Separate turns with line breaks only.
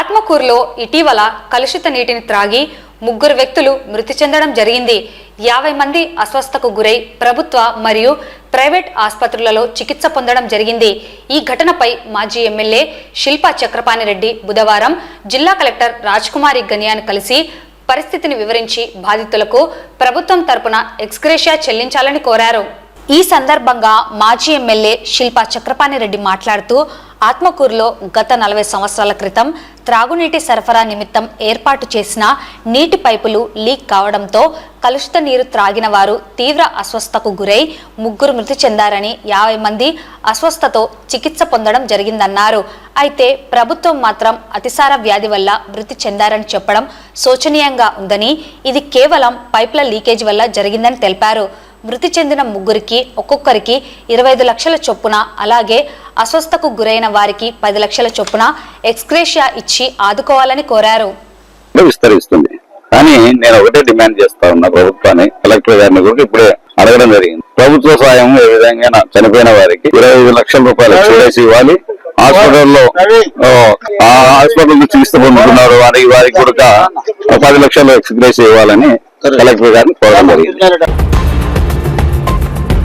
ఆత్మకూరులో ఇటీవల కలుషిత నీటిని త్రాగి 3 వ్యక్తులు మృతి చెందడం జరిగింది. 50 మంది అస్వస్థతకు గురై ప్రభుత్వ మరియు ప్రైవేట్ ఆసుపత్రులలో చికిత్స పొందడం జరిగింది. ఈ ఘటనపై మాజీ ఎమ్మెల్యే శిల్పా చక్రపాణిరెడ్డి బుధవారం జిల్లా కలెక్టర్ రాజ్కుమారి గనియాను కలిసి పరిస్థితిని వివరించి బాధితులకు ప్రభుత్వం తరపున ఎక్స్గ్రేషియా చెల్లించాలని కోరారు. ఈ సందర్భంగా మాజీ ఎమ్మెల్యే శిల్పా చక్రపాణిరెడ్డి మాట్లాడుతూ ఆత్మకూరులో గత 40 సంవత్సరాల క్రితం త్రాగునీటి సరఫరా నిమిత్తం ఏర్పాటు చేసిన నీటి పైపులు లీక్ కావడంతో కలుషిత నీరు త్రాగిన వారు తీవ్ర అస్వస్థతకు గురై 3 మృతి చెందారని 50 మంది అస్వస్థతతో చికిత్స పొందడం జరిగిందన్నారు. అయితే ప్రభుత్వం మాత్రం అతిసార వ్యాధి వల్ల మృతి చెందారని చెప్పడం శోచనీయంగా ఉందని, ఇది కేవలం పైపుల లీకేజ్ వల్ల జరిగిందని తెలిపారు. మృతి చెందిన 3కి ఒక్కొక్కరికి 25 లక్షల చొప్పున, అలాగే అస్వస్థకు గురైన వారికి 10 లక్షల చొప్పున ఎక్స్గ్రేషియా ఇచ్చి ఆదుకోవాలని కోరారు.
విస్తరిస్తుంది కానీ నేను ఒకటే డిమాండ్ చేస్తా ఉన్నా ప్రభుత్వాన్ని, కలెక్టర్ గారిని కూడా ఇప్పుడే అడగడం జరిగింది. ప్రభుత్వ సాయం ఏ విధంగా చనిపోయిన వారికి 25 లక్షల రూపాయలు ఎక్స్గ్రేషియా ఇవ్వాలి. హాస్పిటల్ చికిత్స పొందుతున్నారు వారికి కూడా 10 లక్షలు ఎక్స్గ్రేషియా ఇవ్వాలని కలెక్టర్ గారిని కోరడం జరిగింది.